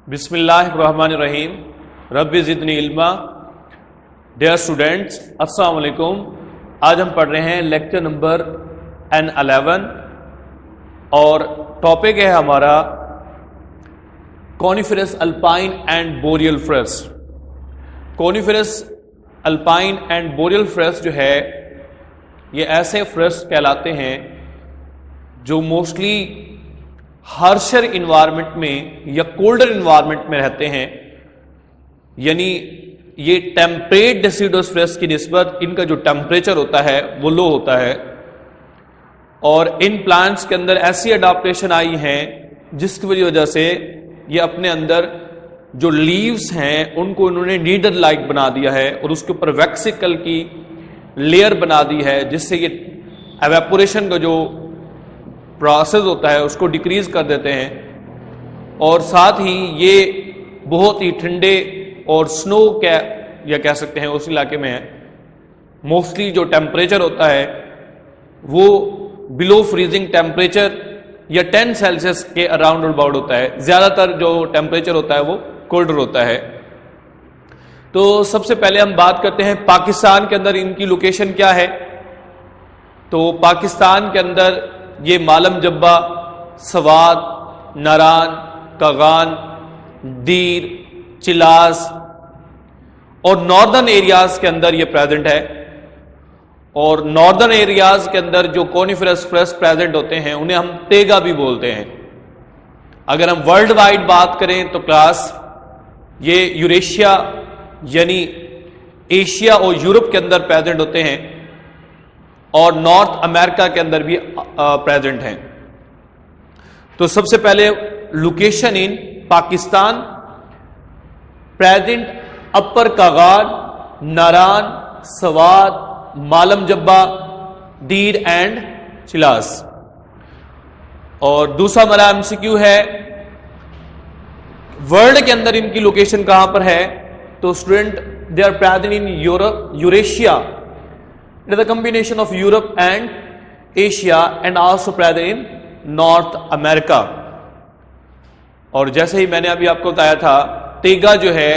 बिस्मिल्लाहिर्रहमानिर्रहीम rabbi ज़िदनी इल्मा। Dear students, अस्सलाम वालेकुम। आज हम पढ़ रहे हैं लेक्चर नंबर N11 और टॉपिक है हमारा coniferous alpine and boreal forest. Coniferous alpine and boreal forest जो है ये ऐसे फॉरेस्ट कहलाते हैं जो मोस्टली हार्शर इन्वायरमेंट में या कोल्डर इन्वायरमेंट में रहते हैं, यानी ये टेम्परेट डेसिडुअस फॉरेस्ट की निस्बत इनका जो टेम्परेचर होता है वो लो होता है। और इन प्लांट्स के अंदर ऐसी अडाप्टेशन आई है जिसकी वजह से ये अपने अंदर जो लीव्स हैं उनको इन्होंने नीडल लाइक बना दिया है और उसके ऊपर वैक्सिकल की लेयर बना दी है, जिससे ये एवेपोरेशन का जो प्रोसेस होता है उसको डिक्रीज कर देते हैं। और साथ ही ये बहुत ही ठंडे और स्नो या कह सकते हैं उस इलाके में है। मोस्टली जो टेम्परेचर होता है वो बिलो फ्रीजिंग टेम्परेचर या 10 सेल्सियस के अराउंड अबाउट होता है। ज्यादातर जो टेम्परेचर होता है वो कोल्डर होता है। तो सबसे पहले हम बात करते हैं पाकिस्तान के अंदर इनकी लोकेशन क्या है। तो पाकिस्तान के अंदर ये मालम जब्बा, सवात, नारान, कागान, दीर, चिलास और नॉर्दर्न एरियाज के अंदर ये प्रेजेंट है। और नॉर्दर्न एरियाज के अंदर जो कॉनिफेरस फॉरेस्ट प्रेजेंट होते हैं उन्हें हम तेगा भी बोलते हैं। अगर हम वर्ल्ड वाइड बात करें तो क्लास ये यूरेशिया यानी एशिया और यूरोप के अंदर प्रेजेंट होते हैं और नॉर्थ अमेरिका के अंदर भी प्रेजेंट हैं। तो सबसे पहले लोकेशन इन पाकिस्तान, प्रेजेंट अपर कागान, नारान, सवात, मालम जब्बा, दीर एंड चिलास। और दूसरा हमारा एमसीक्यू है वर्ल्ड के अंदर इनकी लोकेशन कहां पर है। तो student they are present in Europe, Eurasia, it is a combination of Europe and Asia and also present in North America। और जैसे ही मैंने अभी आपको बताया था, तेगा जो है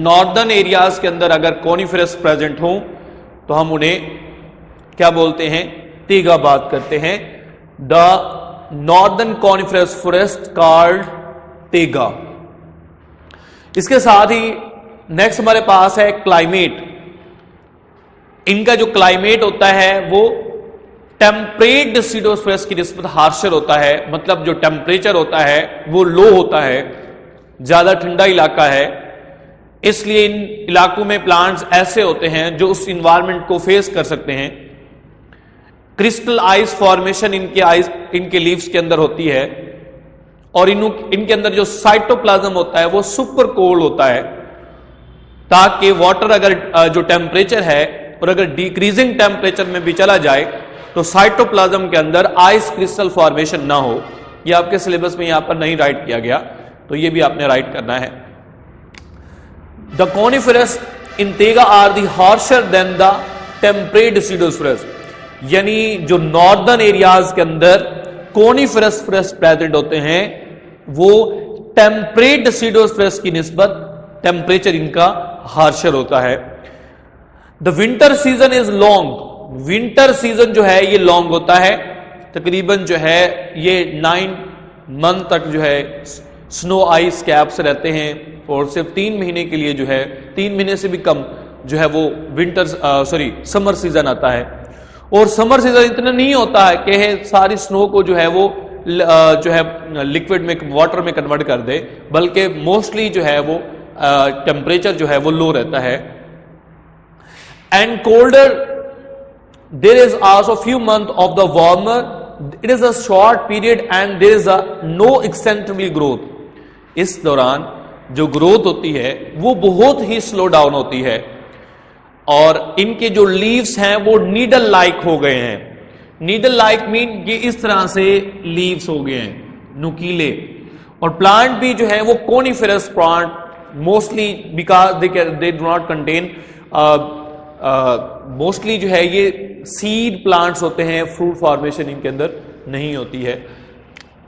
नॉर्दर्न एरियाज के अंदर अगर कॉनिफेरस प्रेजेंट हो तो हम उन्हें क्या बोलते हैं, तेगा बात करते हैं। The northern coniferous forest called taiga. इसके साथ ही नेक्स्ट हमारे पास है क्लाइमेट। इनका जो क्लाइमेट होता है वो टेम्परेट डेसिडुअस फॉरेस्ट की निस्बत हार्शर होता है। मतलब जो टेम्परेचर होता है वो लो होता है, ज्यादा ठंडा इलाका है, इसलिए इन इलाकों में प्लांट्स ऐसे होते हैं जो उस इन्वायरमेंट को फेस कर सकते हैं। क्रिस्टल आइस फॉर्मेशन इनके लीव्स के अंदर होती है और इनके अंदर जो साइटोप्लाज्म होता है वो सुपर कोल्ड होता है, ताकि वाटर अगर जो टेम्परेचर है और अगर डिक्रीजिंग टेम्परेचर में भी चला जाए तो साइटोप्लाज्म के अंदर आइस क्रिस्टल फॉर्मेशन ना हो। ये आपके सिलेबस में यहां पर नहीं राइट किया गया, तो ये भी आपने राइट करना है। The coniferous in taiga are the harsher than the temperate deciduous forest. यानी जो नॉर्दर्न एरियाज के अंदर कॉनिफेरस फॉरेस्ट प्रेजेंट होते हैं वो टेम्परेट डेसिडुअस फॉरेस्ट की निस्बत टेम्परेचर इनका हार्शर होता है। The winter season is long. Winter season जो है ये लॉन्ग होता है, तकरीबन जो है ये 9 मंथ तक जो है स्नो आइस कैप्स रहते हैं और सिर्फ 3 महीने के लिए जो है 3 महीने से भी कम जो है वो समर सीजन आता है। और समर सीजन इतना नहीं होता है कि सारी स्नो को जो है वो जो है लिक्विड में वाटर में कन्वर्ट कर दे, बल्कि मोस्टली जो है वो टेम्परेचर जो है वो लो रहता है। And colder, there is also few months of the warmer. It is a short period and there is no extensive growth. इस दौरान जो ग्रोथ होती है वो बहुत ही स्लो डाउन होती है और इनके जो लीव्स हैं वो नीडल लाइक हो गए हैं। नीडल लाइक मीन ये इस तरह से लीव्स हो गए हैं, नुकीले। और प्लांट भी जो है वो coniferous plant mostly because they do not contain mostly जो है ये सीड प्लांट्स होते हैं, फ्रूट फॉर्मेशन इनके अंदर नहीं होती है।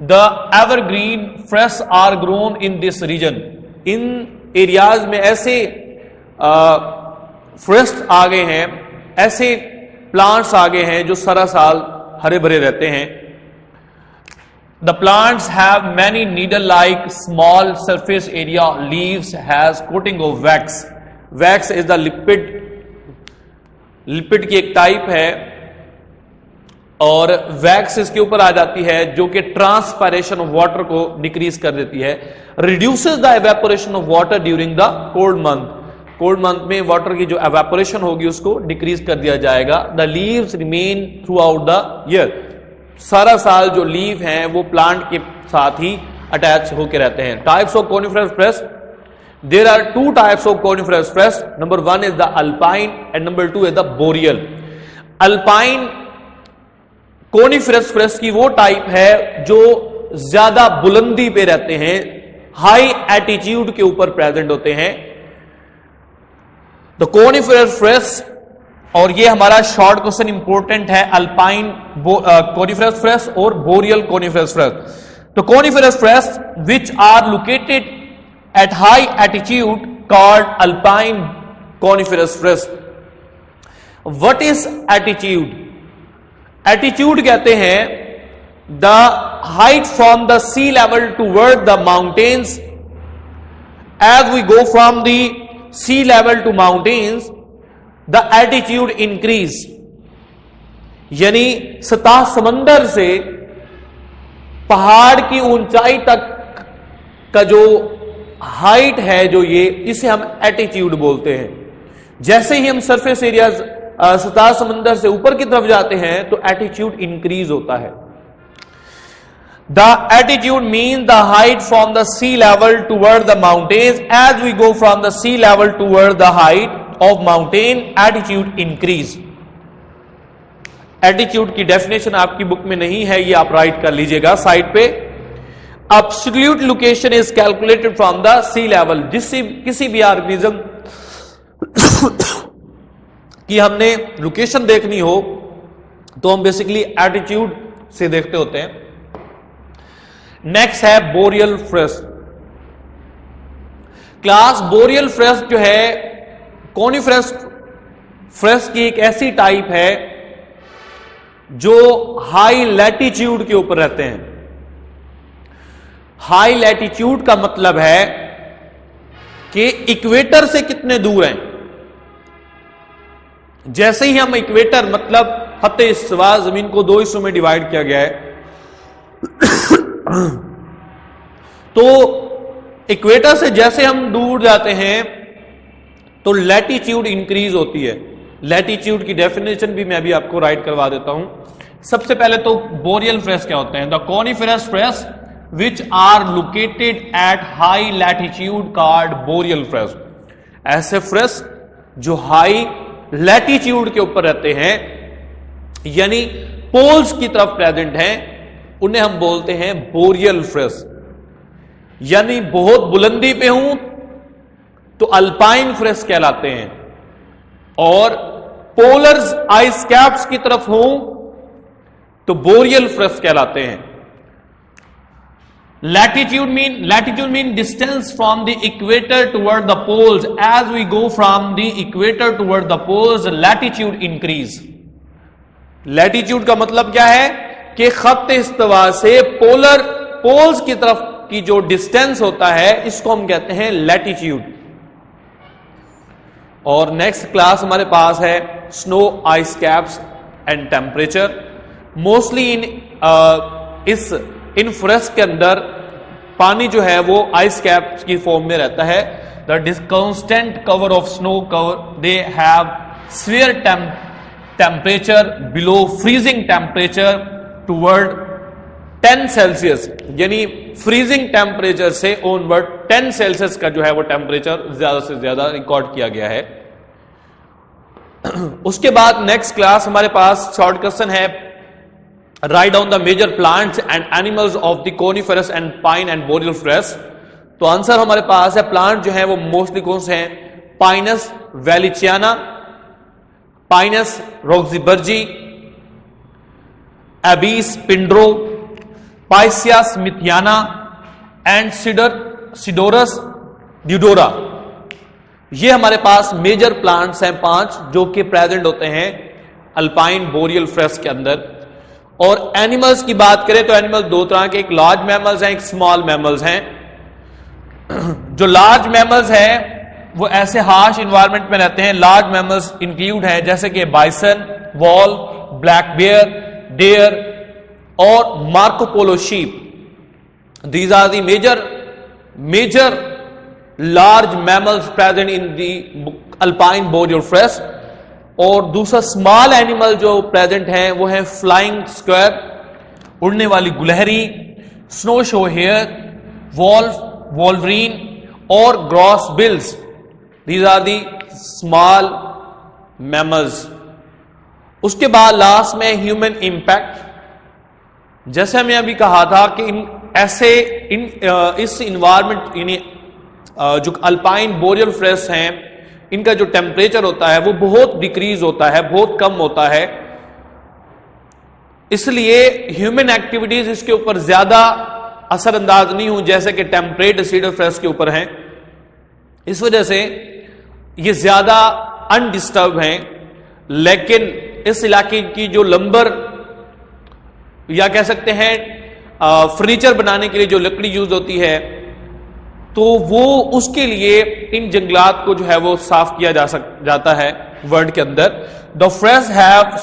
The evergreen forests are grown in this region. In areas में ऐसे फॉरेस्ट आ गए हैं, ऐसे प्लांट्स आ गए हैं जो सारा साल हरे भरे रहते हैं. The plants have many needle-like small surface area. Leaves has coating of wax. Wax is the lipid की एक टाइप है और वैक्स इसके ऊपर आ जाती है जो कि ट्रांसपायरेशन ऑफ वाटर को डिक्रीज कर देती है. Reduces the evaporation of water during the cold month. Cold month में वाटर की जो एवेपोरेशन होगी उसको डिक्रीज कर दिया जाएगा. The leaves remain through out the year. सारा साल जो लीव हैं वो प्लांट के साथ ही अटैच होकर रहते हैं. Types of coniferous forest. There are two types of coniferous forest. Number one is the alpine and number two is the boreal. Alpine coniferous forest की वो टाइप है जो ज्यादा बुलंदी पे रहते हैं, हाई एटीट्यूड के ऊपर प्रेजेंट होते हैं. The coniferous forest, और ये हमारा शॉर्ट क्वेश्चन इंपॉर्टेंट है, अल्पाइन coniferous forest और boreal coniferous forest. तो coniferous forest which are located at high altitude called alpine coniferous forest. What is altitude? Altitude कहते हैं the height from the sea level toward the mountains. As we go from the sea level to mountains, the altitude increase. यानी सतह समंदर से पहाड़ की ऊंचाई तक का जो हाइट है जो ये, इसे हम एटीट्यूड बोलते हैं. जैसे ही हम सरफेस एरिया सतह समंदर से ऊपर की तरफ जाते हैं तो एटीट्यूड इंक्रीज होता है. The attitude mean the height from the sea level toward the mountains. As we go from the sea level toward the height of mountain, attitude increase. Attitude की डेफिनेशन आपकी बुक में नहीं है, ये आप right कर लीजिएगा साइड पे. Absolute location is calculated from the sea level. किसी भी ऑर्गेनिज्म की हमने लोकेशन देखनी हो तो हम बेसिकली एटीट्यूड से देखते होते हैं. नेक्स्ट है boreal forest class. Boreal forest जो है कॉनिफरस फॉरेस्ट की एक ऐसी टाइप है जो हाई लैटिट्यूड के ऊपर रहते हैं. हाई लैटिट्यूड का मतलब है कि इक्वेटर से कितने दूर हैं. जैसे ही हम इक्वेटर मतलब खत्ते इस्तिवा, जमीन को दो हिस्सों में डिवाइड किया गया है, तो इक्वेटर से जैसे हम दूर जाते हैं तो लैटिट्यूड इंक्रीज होती है. लैटिट्यूड की डेफिनेशन भी मैं अभी आपको राइट करवा देता हूं. सबसे पहले तो बोरियल फॉरेस्ट क्या होते हैं? The coniferous forest which are located at high latitude called boreal forest. ऐसे फॉरेस्ट जो हाई लैटिट्यूड के ऊपर रहते हैं यानी पोल्स की तरफ प्रेजेंट हैं, उन्हें हम बोलते हैं बोरियल फॉरेस्ट. यानी बहुत बुलंदी पे हूं तो अल्पाइन फॉरेस्ट कहलाते हैं, और पोलर्स आइस कैप्स की तरफ हूं तो बोरियल फॉरेस्ट कहलाते हैं. Latitude mean distance from the equator toward the poles. As we go from the equator toward the poles, latitude increase. Latitude का मतलब क्या है कि खत्त इस्तिवा से पोल्स की तरफ की जो डिस्टेंस होता है इसको हम कहते हैं लैटिट्यूड. और नेक्स्ट क्लास हमारे पास है snow ice caps and temperature. Mostly in forest के अंदर पानी जो है वो आइस कैप्स की फॉर्म में रहता है. The constant cover of snow cover, they have sphere temperature below freezing temperature toward 10 Celsius. यानी फ्रीजिंग टेम्परेचर से ऑनवर्ड 10 सेल्सियस का जो है वो टेम्परेचर ज्यादा से ज्यादा रिकॉर्ड किया गया है. उसके बाद नेक्स्ट क्लास हमारे पास शॉर्ट क्वेश्चन है, write down the major plants and animals of the coniferous and pine and boreal forest. तो आंसर हमारे पास है, प्लांट जो है वो मोस्टली कौन से हैं? Pinus wallichiana, Pinus roxburghii, Abies pindrow, Picea smithiana and Cedrus deodara. ये हमारे पास मेजर प्लांट्स हैं 5 जो कि प्रेजेंट होते हैं अल्पाइन बोरियल फॉरेस्ट के अंदर। और एनिमल्स की बात करें तो एनिमल 2 तरह के, एक लार्ज मैमल्स हैं, एक स्मॉल मैमल्स हैं। जो लार्ज मैमल्स हैं वो ऐसे हार्श इन्वायरमेंट में रहते हैं। लार्ज मैमल्स इंक्लूड हैं जैसे कि bison, vole, black bear, deer और Marco Polo sheep. These are the major large mammals present in the alpine boreal forest. और दूसरा स्मॉल एनिमल जो प्रेजेंट है वो है फ्लाइंग स्क्वायर, उड़ने वाली गुलहरी, snowshoe hare, wolf, wolverine और crossbills. These are the small mammals. उसके बाद लास्ट में ह्यूमन इंपैक्ट। जैसे हमने अभी कहा था कि इस इन्वायरमेंट यानी जो अल्पाइन बोरियल फॉरेस्ट हैं इनका जो टेम्परेचर होता है वो बहुत डिक्रीज होता है, बहुत कम होता है। इसलिए ह्यूमन एक्टिविटीज इसके ऊपर ज्यादा असरअंदाज नहीं हो जैसे कि टेम्परेट डिसीडर फॉरेस्ट के ऊपर हैं। इस वजह से ये ज्यादा अनडिस्टर्ब हैं। लेकिन इस इलाके की जो लंबर या कह सकते हैं फर्नीचर बनाने के लिए जो लकड़ी यूज होती है तो वो उसके लिए इन जंगलात को जो है वो साफ किया जाता है वर्ल्ड के अंदर। The forest have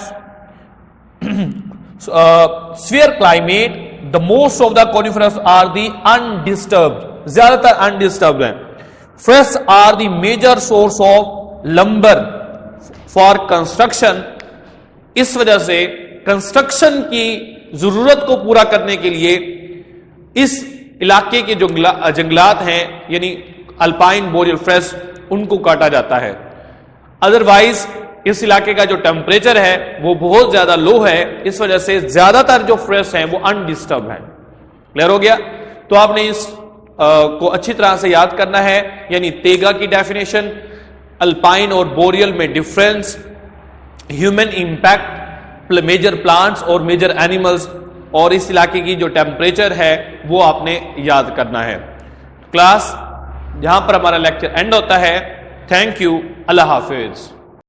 sphere climate. The most of the coniferous are the undisturbed, ज्यादातर अनडिस्टर्ब्ड हैं। Forest are the major source of lumber for construction. इस वजह से कंस्ट्रक्शन की जरूरत को पूरा करने के लिए इस इलाके के जो जंगलात हैं यानी अल्पाइन बोरियल फॉरेस्ट उनको काटा जाता है। अदरवाइज इस इलाके का जो टेम्परेचर है वो बहुत ज्यादा लो है। इस वजह से ज्यादातर जो फॉरेस्ट हैं वो अनडिस्टर्ब हैं। क्लियर हो गया? तो आपने इस को अच्छी तरह से याद करना है, यानी तेगा की डेफिनेशन, अल्पाइन और बोरियल में difference, human impact, major plants और मेजर एनिमल्स, और इस इलाके की जो टेम्परेचर है वो आपने याद करना है। क्लास यहां पर हमारा लेक्चर एंड होता है। Thank you. Allah Hafiz.